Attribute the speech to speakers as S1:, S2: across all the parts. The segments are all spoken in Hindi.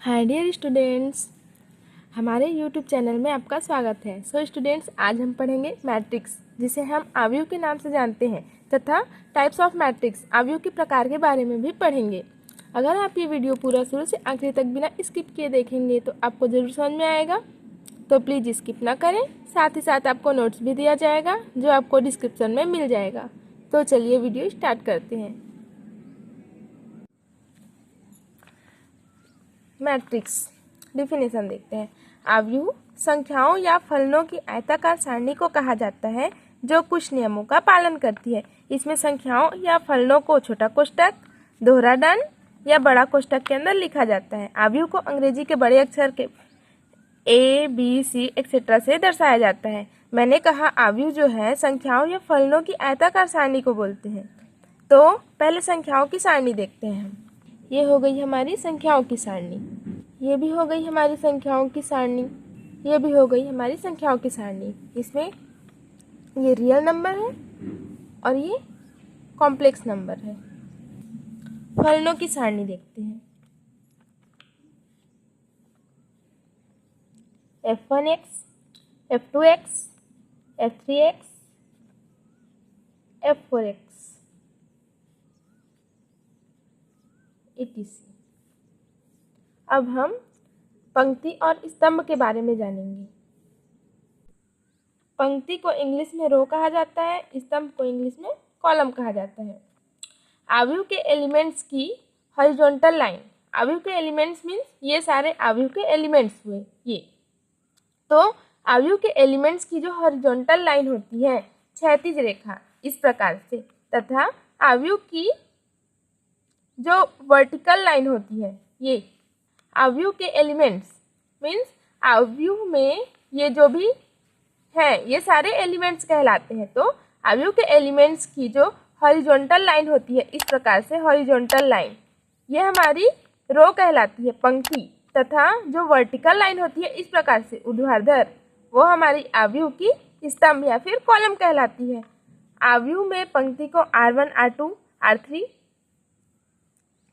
S1: हाय डियर स्टूडेंट्स, हमारे यूट्यूब चैनल में आपका स्वागत है। सो स्टूडेंट्स, आज हम पढ़ेंगे मैट्रिक्स, जिसे हम अवयव के नाम से जानते हैं, तथा टाइप्स ऑफ मैट्रिक्स, अवयव के प्रकार के बारे में भी पढ़ेंगे। अगर आप ये वीडियो पूरा शुरू से आखिरी तक बिना स्किप किए देखेंगे तो आपको ज़रूर समझ में आएगा, तो प्लीज़ स्किप ना करें। साथ ही साथ आपको नोट्स भी दिया जाएगा जो आपको डिस्क्रिप्शन में मिल जाएगा। तो चलिए वीडियो स्टार्ट करते हैं। मैट्रिक्स डिफिनेशन देखते हैं। अवयव संख्याओं या फलनों की आयताकार सारणी को कहा जाता है जो कुछ नियमों का पालन करती है। इसमें संख्याओं या फलनों को छोटा कोष्ठक, दोहरा डन या बड़ा कोष्ठक के अंदर लिखा जाता है। अवयव को अंग्रेजी के बड़े अक्षर के A, B, C एक्सेट्रा से दर्शाया जाता है। मैंने कहा अवयव जो है संख्याओं या फलनों की आयताकार सारणी को बोलते हैं। तो पहले संख्याओं की सारणी देखते हैं हम। ये हो गई हमारी संख्याओं की सारणी, ये भी हो गई हमारी संख्याओं की सारणी, ये भी हो गई हमारी संख्याओं की सारणी। इसमें ये रियल नंबर है और ये कॉम्प्लेक्स नंबर है। फलनों की सारणी देखते हैं। F1x, F2x, F3x, F4x etc. अब हम पंक्ति और स्तंभ के बारे में जानेंगे। पंक्ति को इंग्लिश में रो कहा जाता है, स्तंभ को इंग्लिश में कॉलम कहा जाता है। अवयव के एलिमेंट्स की हॉरिजॉन्टल लाइन, अवयव के एलिमेंट्स मीन्स ये सारे अवयव के एलिमेंट्स हुए ये। तो अवयव के एलिमेंट्स की जो हॉरिजॉन्टल लाइन होती है, क्षैतिज रेखा, इस प्रकार से, तथा अवयव की जो वर्टिकल लाइन होती है ये। अवयव के एलिमेंट्स मीन्स अवयव में ये जो भी हैं ये सारे एलिमेंट्स कहलाते हैं। तो अवयव के एलिमेंट्स की जो हॉरिजॉन्टल लाइन होती है, इस प्रकार से हॉरिजॉन्टल लाइन, ये हमारी रो कहलाती है, पंक्ति, तथा जो वर्टिकल लाइन होती है इस प्रकार से ऊर्ध्वाधर, वो हमारी अवयव की स्तंभ या फिर कॉलम कहलाती है। अवयव में पंक्ति को R1, R2, R3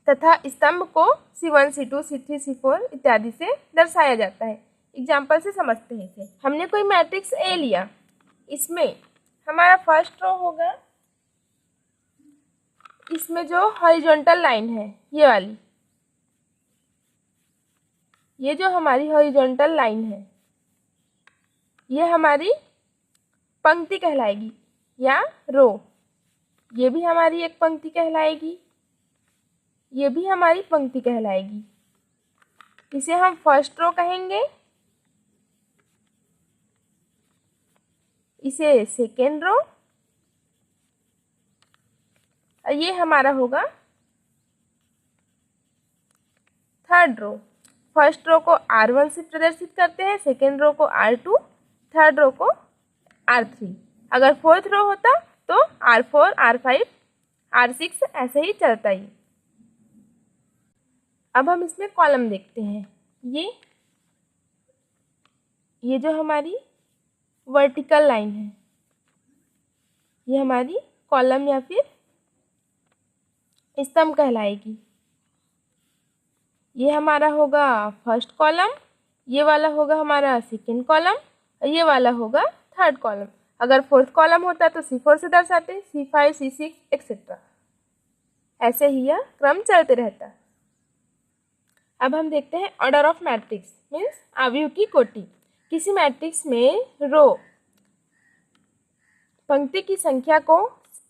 S1: तथा स्तंभ को C1, C2, C3, C4 इत्यादि से दर्शाया जाता है। एग्जाम्पल से समझते हैं इसे। हमने कोई मैट्रिक्स ए लिया, इसमें हमारा फर्स्ट रो होगा, इसमें जो हॉरिजॉन्टल लाइन है ये वाली, ये जो हमारी हॉरिजॉन्टल लाइन है ये हमारी पंक्ति कहलाएगी या रो। ये भी हमारी एक पंक्ति कहलाएगी, ये भी हमारी पंक्ति कहलाएगी। इसे हम फर्स्ट रो कहेंगे, इसे सेकेंड रो, और ये हमारा होगा थर्ड रो। फर्स्ट रो को R1 से प्रदर्शित करते हैं, सेकेंड रो को R2, थर्ड रो को R3। अगर फोर्थ रो होता तो R4, R5, R6 ऐसे ही चलता ही। अब हम इसमें कॉलम देखते हैं। ये जो हमारी वर्टिकल लाइन है ये हमारी कॉलम या फिर स्तंभ कहलाएगी। ये हमारा होगा फर्स्ट कॉलम, ये वाला होगा हमारा सेकेंड कॉलम, और ये वाला होगा थर्ड कॉलम। अगर फोर्थ कॉलम होता तो C4 से दर्शाते, C5, C6 एक्सेट्रा, ऐसे ही यह क्रम चलते रहता। अब हम देखते हैं ऑर्डर ऑफ मैट्रिक्स मीन्स अवयव की कोटि। किसी मैट्रिक्स में रो पंक्ति की संख्या को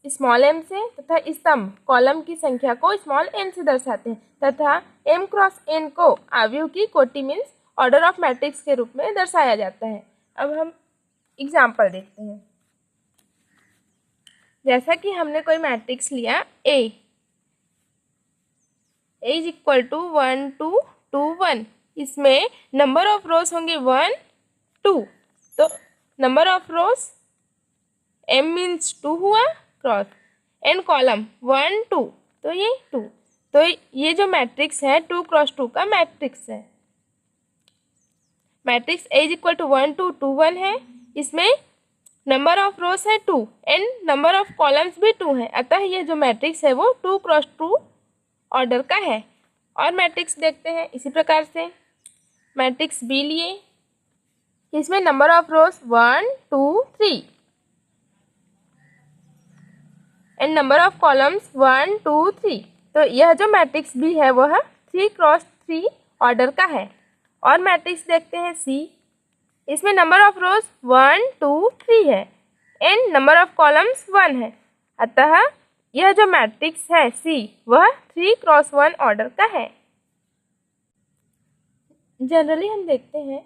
S1: स्मॉल m से तथा स्तंभ कॉलम की संख्या को स्मॉल n से दर्शाते हैं, तथा m क्रॉस n को अवयव की कोटि मीन्स ऑर्डर ऑफ मैट्रिक्स के रूप में दर्शाया जाता है। अब हम एग्जाम्पल देखते हैं। जैसा कि हमने कोई मैट्रिक्स लिया A इज इक्वल टू 1, 2, 2, 1, इसमें नंबर ऑफ रोज होंगे 1, 2, तो number of rose m means 2 हुआ, क्रॉस n कॉलम 1, 2, तो ये 2, तो ये जो मैट्रिक्स है 2 क्रॉस 2 का मैट्रिक्स है। Matrix A is equal to 1, 2, 2, 1 है, इसमें नंबर ऑफ रोज है 2 एंड नंबर ऑफ कॉलम्स भी 2 है, अतः ये जो मैट्रिक्स है वो 2 क्रॉस 2 ऑर्डर का है। और मैट्रिक्स देखते हैं इसी प्रकार से। मैट्रिक्स बी लिए, इसमें number of rows 1 2 3 and number of columns 1 2 3। तो यह जो मैट्रिक्स बी है वह 3x3 ऑर्डर का है। और मैट्रिक्स देखते हैं सी, इसमें नंबर ऑफ रोज 1 2 3 है एंड नंबर ऑफ कॉलम्स 1 है। अतः यह जो मैट्रिक्स है सी वह 3x1 ऑर्डर का है। जनरली हम देखते हैं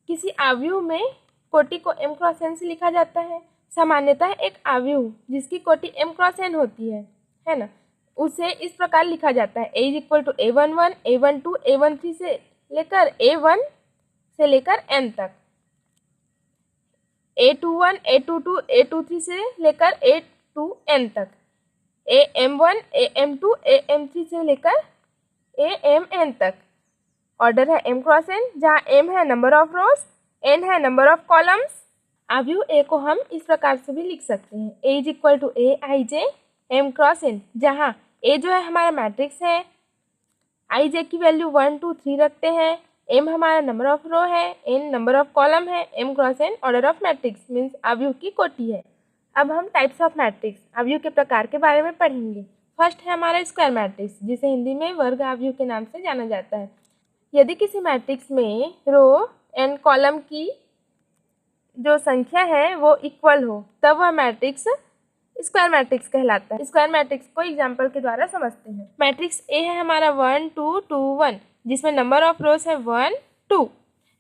S1: किसी आव्यूह में कोटि को m क्रॉस n से लिखा जाता है। सामान्यतः एक आव्यूह जिसकी कोटि m क्रॉस n होती है ना, उसे इस प्रकार लिखा जाता है a = a11 a12 a13 से लेकर a1 से लेकर n तक, a21 a22 a23 से लेकर a2n तक, am1 am2 am3 से लेकर amn तक। ऑर्डर है m क्रॉस n, जहाँ m है नंबर ऑफ रोज, n है नंबर ऑफ कॉलम्स। आव्यूह A को हम इस प्रकार से भी लिख सकते हैं, a = aij m cross n, जहाँ a जो है हमारा मैट्रिक्स है, ij की वैल्यू 1 2 3 रखते हैं, m हमारा नंबर ऑफ रो है, n नंबर ऑफ कॉलम है, m cross n order of matrix means आव्यूह की कोटि है। अब हम टाइप्स ऑफ मैट्रिक्स, आव्यूह के प्रकार के बारे में पढ़ेंगे। फर्स्ट है हमारा स्क्वायर मैट्रिक्स, जिसे हिंदी में वर्ग आव्यूह के नाम से जाना जाता है। यदि किसी मैट्रिक्स में रो एंड कॉलम की जो संख्या है वो इक्वल हो, तब वह मैट्रिक्स स्क्वायर मैट्रिक्स कहलाता है। स्क्वायर मैट्रिक्स को एग्जाम्पल के द्वारा समझते हैं। मैट्रिक्स ए है हमारा 1 2 2 1, जिसमें नंबर ऑफ रोज है 1 2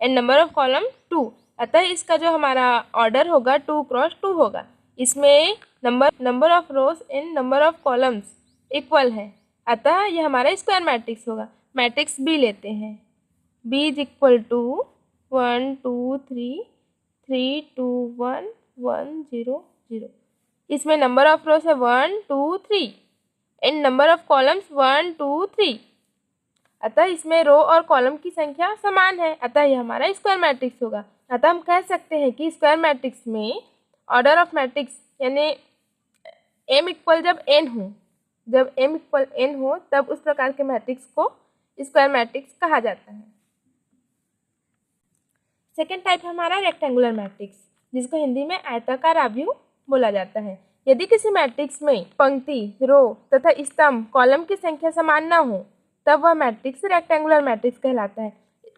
S1: एंड नंबर ऑफ कॉलम 2। अतः इसका जो हमारा ऑर्डर होगा 2x2 होगा। इसमें number of rose and number of columns equal है, अतः यह हमारा स्क्वायर मैट्रिक्स होगा। मैट्रिक्स बी लेते हैं, b = 1 2 3 3 2 1 1 0 0। इसमें नंबर ऑफ रोज है 1 2 3 एंड नंबर ऑफ कॉलम्स 1 2 3। अतः इसमें रो और कॉलम की संख्या समान है, अतः यह हमारा स्क्वायर मैट्रिक्स होगा। अतः हम कह सकते हैं कि स्क्वायर मैट्रिक्स में ऑर्डर ऑफ मैट्रिक्स यानी m इक्वल जब n हो तब उस प्रकार के मैट्रिक्स को स्क्वायर मैट्रिक्स कहा जाता है। सेकेंड टाइप है हमारा रेक्टेंगुलर मैट्रिक्स, जिसको हिंदी में आयताकार आव्यूह बोला जाता है। यदि किसी मैट्रिक्स में पंक्ति, रो तथा स्तंभ, कॉलम की संख्या समान न हो, तब वह मैट्रिक्स रेक्टेंगुलर मैट्रिक्स कहलाता है।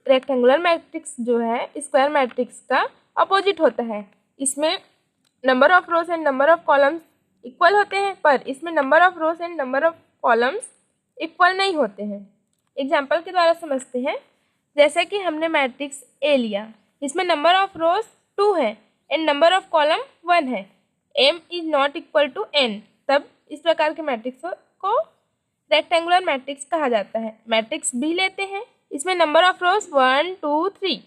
S1: रेक्टेंगुलर मैट्रिक्स जो है स्क्वायर मैट्रिक्स का अपोजिट होता है। इसमें number of rose and number of columns equal होते हैं, पर इसमें number of rose and number of columns equal नहीं होते हैं। एग्जाम्पल के द्वारा समझते हैं। जैसे कि हमने मैट्रिक्स ए लिया, इसमें नंबर ऑफ रोज 2 है एंड नंबर ऑफ कॉलम 1 है, m ≠ = n, तब इस प्रकार के मैट्रिक्स को रेक्टेंगुलर मैट्रिक्स कहा जाता है। मैट्रिक्स बी लेते हैं, इसमें number of rows 1 2 3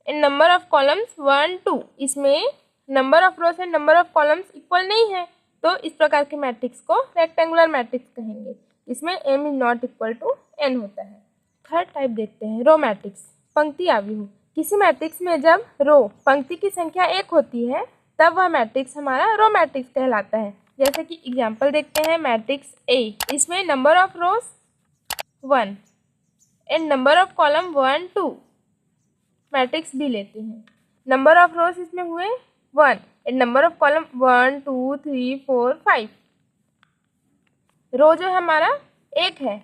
S1: and number of columns 1 2। इसमें number of rose and number of columns equal नहीं है, तो इस प्रकार के मैट्रिक्स को रेक्टेंगुलर मैट्रिक्स कहेंगे। इसमें m ≠ = n होता है। थर्ड टाइप देखते हैं, रो मैट्रिक्स, पंक्ति आव्यूह। किसी मैट्रिक्स में जब रो पंक्ति की संख्या 1 होती है, तब वह मैट्रिक्स हमारा रो मैट्रिक्स कहलाता है। जैसे कि एग्जाम्पल देखते हैं, मैट्रिक्स ए, इसमें number of rows 1 and number of column 1 2। Matrix B लेते हैं, नंबर ऑफ रोज इसमें हुए 1 and number of column 1 2 3 4 5। Row जो हमारा 1 है,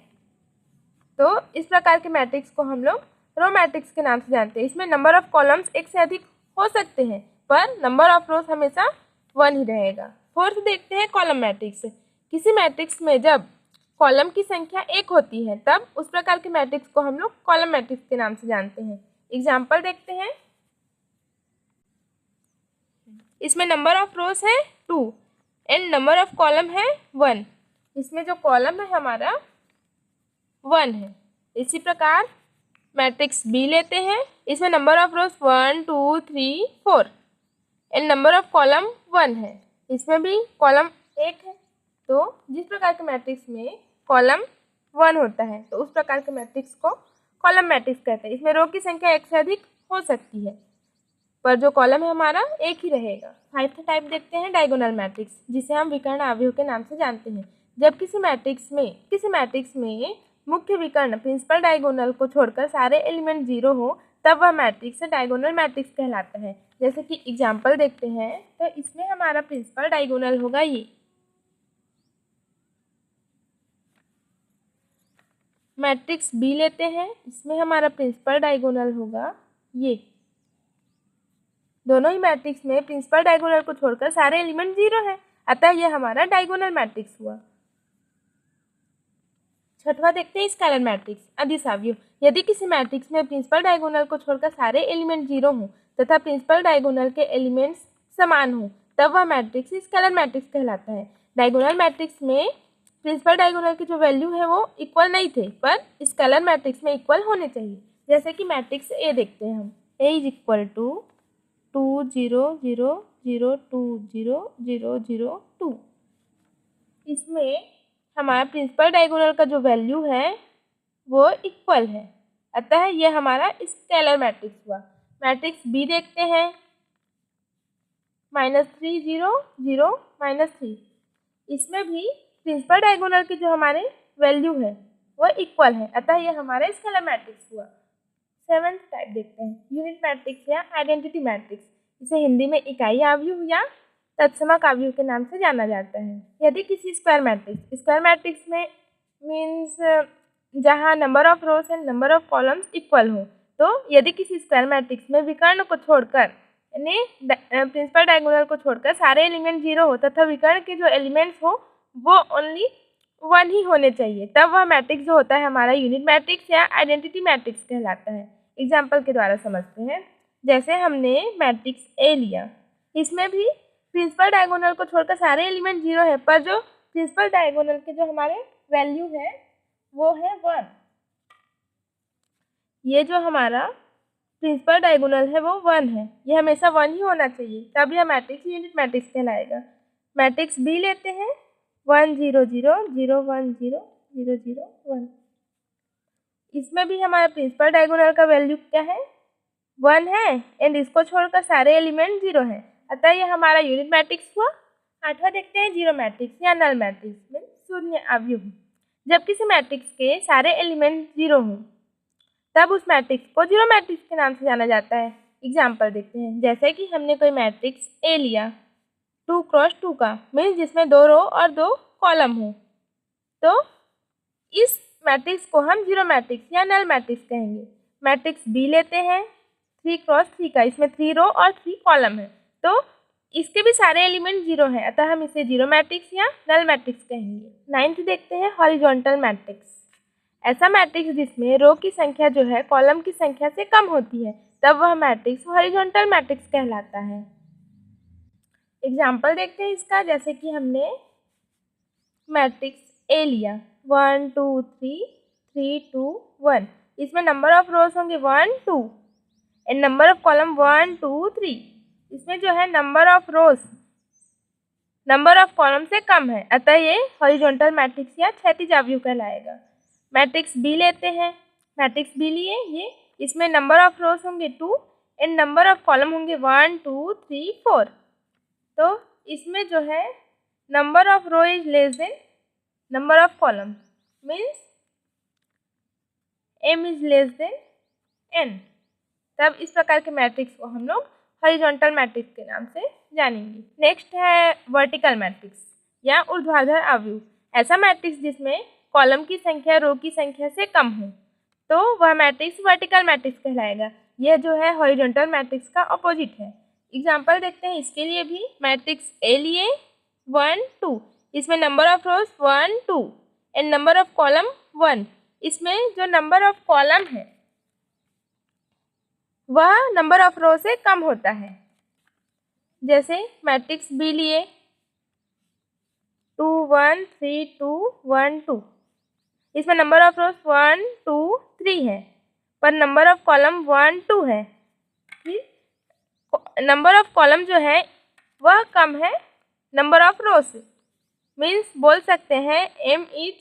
S1: तो इस प्रकार के मैट्रिक्स को हम लोग रो मैट्रिक्स के नाम से जानते हैं। इसमें नंबर ऑफ कॉलम्स 1 से अधिक हो सकते हैं, पर नंबर ऑफ रोज हमेशा 1 ही रहेगा। फोर्थ देखते हैं कॉलम मैट्रिक्स। किसी मैट्रिक्स में जब कॉलम की संख्या 1 होती है, तब उस प्रकार के मैट्रिक्स को हम लोग कॉलम मैट्रिक्स के नाम से जानते हैं। एग्जाम्पल देखते हैं, इसमें नंबर ऑफ रोज है 2 एंड नंबर ऑफ कॉलम है 1। इसमें जो कॉलम है हमारा 1 है। इसी प्रकार मैट्रिक्स बी लेते हैं, इसमें number of rows 1 2 3 4 and number of column 1 है। इसमें भी कॉलम 1 है, तो जिस प्रकार के मैट्रिक्स में कॉलम 1 होता है, तो उस प्रकार के मैट्रिक्स को कॉलम मैट्रिक्स कहते हैं। इसमें रो की संख्या 1 से अधिक हो सकती है, पर जो कॉलम है हमारा 1 ही रहेगा। फाइव्थ टाइप देखते हैं डायगोनल मैट्रिक्स, जिसे हम विकर्ण आव्यूह के नाम से जानते हैं। जब किसी मैट्रिक्स में मुख्य विकर्ण प्रिंसिपल डायगोनल को छोड़कर सारे एलिमेंट 0 हो तब वह मैट्रिक्स डायगोनल मैट्रिक्स कहलाता है। जैसे कि एग्जाम्पल देखते हैं तो इसमें हमारा प्रिंसिपल डायगोनल होगा ये। मैट्रिक्स बी लेते हैं, इसमें हमारा प्रिंसिपल डायगोनल होगा ये। दोनों ही मैट्रिक्स में प्रिंसिपल डायगोनल को छोड़कर सारे एलिमेंट 0 है, अतः यह हमारा डायगोनल मैट्रिक्स हुआ। छठवां देखते हैं स्केलर मैट्रिक्स अदिश अवयव। यदि किसी मैट्रिक्स में प्रिंसिपल डायगोनल को छोड़कर सारे एलिमेंट 0 हों तथा प्रिंसिपल डायगोनल के एलिमेंट्स समान हों तब वह मैट्रिक्स स्केलर मैट्रिक्स कहलाता है। डायगोनल मैट्रिक्स में प्रिंसिपल डायगोनल की जो वैल्यू है वो इक्वल नहीं थे, पर स्केलर मैट्रिक्स में इक्वल होने चाहिए। जैसे कि मैट्रिक्स ए देखते हैं हम, ए इज इक्वल टू 2 0 0 0 2 0 0 0 2। इसमें हमारा प्रिंसिपल डायगोनल का जो वैल्यू है वो इक्वल है, अतः यह हमारा स्केलर मैट्रिक्स हुआ। मैट्रिक्स बी देखते हैं, -3 0 0 -3। इसमें भी प्रिंसिपल डायगोनल की जो हमारे वैल्यू है वो इक्वल है, अतः यह हमारा स्केलर मैट्रिक्स हुआ। सेवेंथ टाइप देखते हैं यूनिट मैट्रिक्स या आइडेंटिटी मैट्रिक्स। इसे हिंदी में इकाई आव्यूह या तत्समक आव्यूह के नाम से जाना जाता है। यदि किसी स्क्वायर मैट्रिक्स में मीन्स जहाँ number of rose and number of columns equal हो, तो यदि किसी स्क्वायर मैट्रिक्स में विकर्ण को छोड़कर यानी प्रिंसिपल डायगोनल को छोड़कर सारे एलिमेंट 0 हो तथा विकर्ण के जो एलिमेंट्स हो वो ओनली 1 ही होने चाहिए, तब वह मैट्रिक्स जो होता है हमारा यूनिट मैट्रिक्स या आइडेंटिटी मैट्रिक्स कहलाता है। एग्जाम्पल के द्वारा समझते हैं। जैसे हमने मैट्रिक्स ए लिया, इसमें भी प्रिंसिपल डायगोनल को छोड़कर सारे एलिमेंट 0 है, पर जो प्रिंसिपल डायगोनल के जो हमारे वैल्यू है वो है 1। ये जो हमारा प्रिंसिपल डायगोनल है वो 1 है, ये हमेशा 1 ही होना चाहिए, तब यह मैट्रिक्स यूनिट मैट्रिक्स कहलाएगा। मैट्रिक्स बी लेते हैं 1 0 0 0 1 0 0 0 1। इसमें भी हमारा प्रिंसिपल डायगोनल का वैल्यू क्या है 1 है एंड इसको छोड़कर सारे एलिमेंट 0 है, अतः यह हमारा यूनिट मैट्रिक्स हुआ। आठवां देखते हैं जीरो मैट्रिक्स या नल मैट्रिक्स में शून्य आव्यूह। जब किसी मैट्रिक्स के सारे एलिमेंट 0 हों तब उस मैट्रिक्स को जीरो मैट्रिक्स के नाम से जाना जाता है। एग्जाम्पल देखते हैं। जैसे कि हमने कोई मैट्रिक्स ए लिया 2 क्रॉस 2 का, मीन्स जिसमें 2 रो और 2 कॉलम हो, तो इस मैट्रिक्स को हम जीरो मैट्रिक्स या नल मैट्रिक्स कहेंगे। मैट्रिक्स बी लेते हैं 3 क्रॉस 3 का, इसमें 3 रो और 3 कॉलम है, तो इसके भी सारे एलिमेंट 0 हैं, अतः हम इसे जीरो मैट्रिक्स या नल मैट्रिक्स कहेंगे। 9th देखते हैं हॉरिजॉन्टल मैट्रिक्स। ऐसा मैट्रिक्स जिसमें रो की संख्या जो है कॉलम की संख्या से कम होती है, तब वह मैट्रिक्स हॉरिजॉन्टल मैट्रिक्स कहलाता है। एग्जाम्पल देखते हैं इसका। जैसे कि हमने मैट्रिक्स ए लिया 1 2 3 3 2 1, इसमें नंबर ऑफ रोज होंगे 1 2 एंड नंबर ऑफ कॉलम 1 2 3। इसमें जो है number of rose number of column से कम है, अतः ये हॉरिजॉन्टल मैट्रिक्स या क्षैतिज आव्यूह कहलाएगा। मैट्रिक्स बी लेते हैं। मैट्रिक्स बी लिए ये, इसमें नंबर ऑफ रोज होंगे 2 एंड नंबर ऑफ कॉलम होंगे 1 2 3 4। तो इसमें जो है number of row is less than number of column, means m is less than n। तब इस प्रकार के मैट्रिक्स को हम लोग हॉरिजॉन्टल मैट्रिक्स के नाम से जानेंगे। नेक्स्ट है वर्टिकल मैट्रिक्स या ऊर्ध्वाधर आव्यूह। ऐसा मैट्रिक्स जिसमें कॉलम की संख्या रो की संख्या से कम हो, तो वह मैट्रिक्स वर्टिकल मैट्रिक्स कहलाएगा। यह जो है हॉरिजॉन्टल मैट्रिक्स का अपोजिट है। एग्जाम्पल देखते हैं इसके लिए भी। मैट्रिक्स ए लिए 1 2, इसमें number of rows 1 2 and number of column 1। इसमें जो नंबर ऑफ कॉलम है वह नंबर ऑफ रो से कम होता है। जैसे मैट्रिक्स बी लिए 2 1 3 2 1 2, इसमें नंबर ऑफ रोज 1 2 3 है, पर नंबर ऑफ कॉलम 1 2 है। नंबर ऑफ कॉलम जो है वह कम है नंबर ऑफ रोज से, मीन्स बोल सकते हैं m is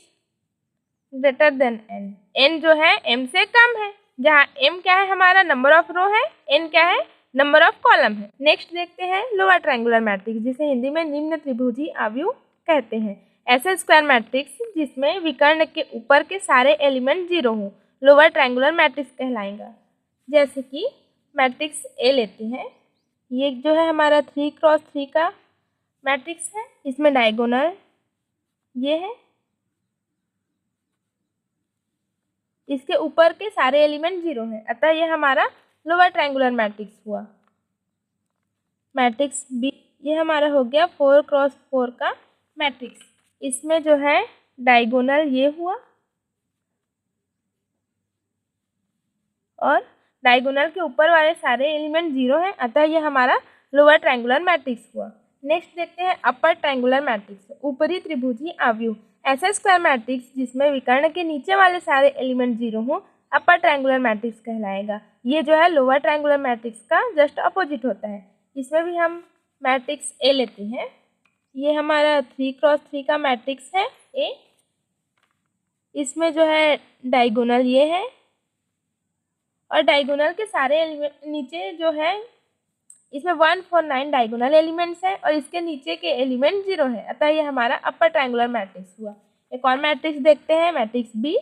S1: greater than n। n जो है m से कम है, जहाँ m क्या है हमारा नंबर ऑफ रो है, n क्या है नंबर ऑफ कॉलम है। नेक्स्ट देखते हैं लोअर ट्रायंगुलर मैट्रिक्स, जिसे हिंदी में निम्न त्रिभुजी आव्यूह कहते हैं। ऐसा स्क्वायर मैट्रिक्स जिसमें विकर्ण के ऊपर के सारे एलिमेंट 0 हों लोअर ट्रायंगुलर मैट्रिक्स कहलाएगा। जैसे कि मैट्रिक्स ए लेते हैं, ये जो है हमारा 3x3 का मैट्रिक्स है, इसमें डायगोनल ये है, इसके ऊपर के सारे एलिमेंट 0 हैं, अतः ये हमारा लोअर ट्रायंगुलर मैट्रिक्स हुआ। मैट्रिक्स बी, ये हमारा हो गया 4x4 का मैट्रिक्स, इसमें जो है डायगोनल ये हुआ और डायगोनल के ऊपर वाले सारे एलिमेंट 0 हैं, अतः ये हमारा लोअर ट्रायंगुलर मैट्रिक्स हुआ। नेक्स्ट देखते हैं अपर ट्रायंगुलर मैट्रिक्स, ऊपरी त्रिभुजी आव्यूह। ऐसा स्क्वायर मैट्रिक्स जिसमें विकर्ण के नीचे वाले सारे एलिमेंट 0 हों अपर ट्रायंगुलर मैट्रिक्स कहलाएगा। ये जो है लोअर ट्रायंगुलर मैट्रिक्स का जस्ट अपोजिट होता है। इसमें भी हम मैट्रिक्स ए लेते हैं, ये हमारा 3x3 का मैट्रिक्स है ए, इसमें जो है डायगोनल ये है और डायगोनल के सारे एलिमेंट नीचे जो है इसमें 149 डायगोनल एलिमेंट्स है और इसके नीचे के एलिमेंट 0 है, अतः ये हमारा अपर ट्रायंगुलर मैट्रिक्स हुआ। एक और मैट्रिक्स देखते हैं, मैट्रिक्स बी,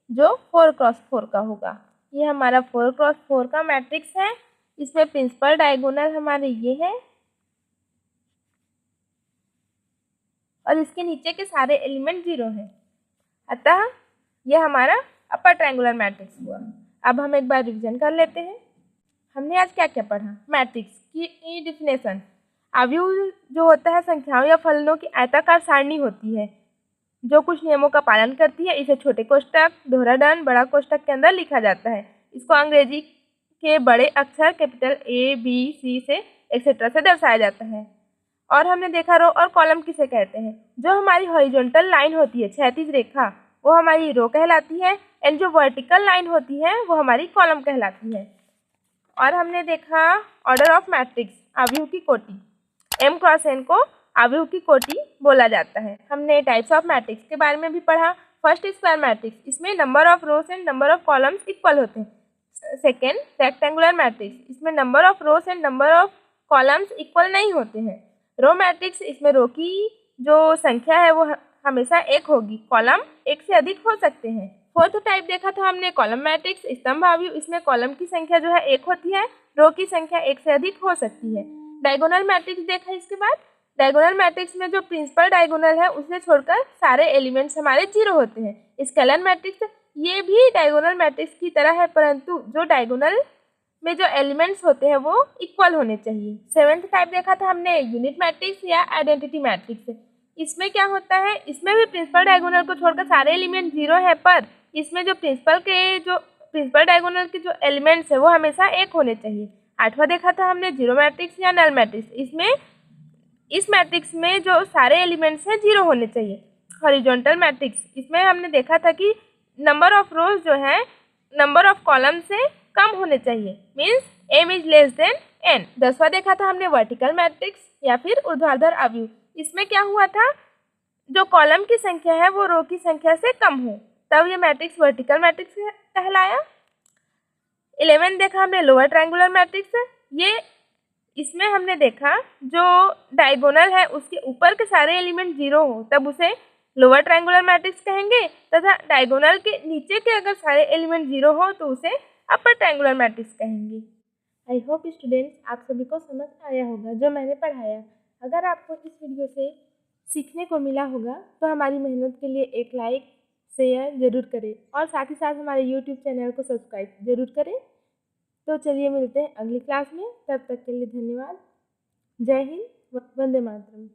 S1: जो 4x4 का होगा। ये हमारा 4x4 का मैट्रिक्स है, इसमें प्रिंसिपल डायगोनल हमारे ये है और इसके नीचे के सारे एलिमेंट 0 हैं, अतः यह हमारा अपर ट्रायंगुलर मैट्रिक्स हुआ। अब हम एक बार रिवीजन कर लेते हैं। हमने आज क्या क्या पढ़ा? मैट्रिक्स की डिफिनेशन, आव्यूह जो होता है संख्याओं या फलनों की आयताकार सारणी होती है जो कुछ नियमों का पालन करती है। इसे छोटे कोष्ठक, दोहरा दंड, बड़ा कोष्ठक के अंदर लिखा जाता है। इसको अंग्रेजी के बड़े अक्षर कैपिटल A, B, C से एक्सेट्रा से दर्शाया जाता है। और हमने देखा रो और कॉलम किसे कहते हैं। जो हमारी हॉरिजॉन्टल लाइन होती है, क्षैतिज रेखा, वो हमारी रो कहलाती है एंड जो वर्टिकल लाइन होती है वो हमारी कॉलम कहलाती है। और हमने देखा ऑर्डर ऑफ मैट्रिक्स, आव्यूह की कोटि, M क्रॉस N को आव्यूह की कोटि बोला जाता है। हमने टाइप्स ऑफ मैट्रिक्स के बारे में भी पढ़ा। फर्स्ट स्क्वायर मैट्रिक्स, इसमें number of rose and number of columns equal होते हैं। सेकेंड रेक्टेंगुलर मैट्रिक्स, इसमें number of rose and number of columns equal नहीं होते हैं। रो मैट्रिक्स, इसमें रो की जो संख्या है वो हमेशा एक होगी, कॉलम एक से अधिक हो सकते हैं। फोर्थ टाइप देखा था हमने कॉलम मैट्रिक्स, स्तंभ आव्यूह, इसमें कॉलम की संख्या जो है एक होती है, रो की संख्या एक से अधिक हो सकती है। डायगोनल मैट्रिक्स देखा, इसके बाद डायगोनल मैट्रिक्स में जो प्रिंसिपल डायगोनल है उसे छोड़कर सारे एलिमेंट्स हमारे 0 होते हैं। स्केलर मैट्रिक्स, ये भी डायगोनल मैट्रिक्स की तरह है, परंतु जो डायगोनल में जो एलिमेंट्स होते हैं वो इक्वल होने चाहिए। सेवेंथ टाइप देखा था हमने यूनिट मैट्रिक्स या आइडेंटिटी मैट्रिक्स। इसमें क्या होता है, इसमें भी प्रिंसिपल डायगोनल को छोड़कर सारे एलिमेंट 0 है, पर इसमें जो प्रिंसिपल डायगोनल के जो एलिमेंट्स है वो हमेशा एक होने चाहिए। आठवां देखा था हमने जीरो मैट्रिक्स या नल मैट्रिक्स। इसमें इस मैट्रिक्स में जो सारे एलिमेंट्स हैं 0 होने चाहिए। हॉरिजॉन्टल मैट्रिक्स, इसमें हमने देखा था कि नंबर ऑफ रोज जो है नंबर ऑफ कॉलम से कम होने चाहिए, means m is less than n। 10वां देखा था हमने वर्टिकल मैट्रिक्स या फिर ऊर्ध्वाधर आव्यूह। इसमें क्या हुआ था, जो कॉलम की संख्या है वो रो की संख्या से कम हो, तब ये मैट्रिक्स वर्टिकल मैट्रिक्स कहलाया। 11 देखा हमने लोअर ट्रायंगुलर मैट्रिक्स। ये इसमें हमने देखा जो डायगोनल है उसके ऊपर के सारे एलिमेंट 0 हो तब उसे लोअर ट्रायंगुलर मैट्रिक्स कहेंगे, तथा डायगोनल के नीचे के अगर सारे एलिमेंट 0 हो तो उसे अपर ट्रायंगुलर मैट्रिक्स कहेंगे। आई होप स्टूडेंट्स आप सभी को समझ आया होगा जो मैंने पढ़ाया। अगर आपको इस वीडियो से सीखने को मिला होगा तो हमारी मेहनत के लिए एक लाइक शेयर ज़रूर करें और साथ ही साथ हमारे यूट्यूब चैनल को सब्सक्राइब ज़रूर करें। तो चलिए मिलते हैं अगली क्लास में, तब तक के लिए धन्यवाद। जय हिंद, वंदे मातरम।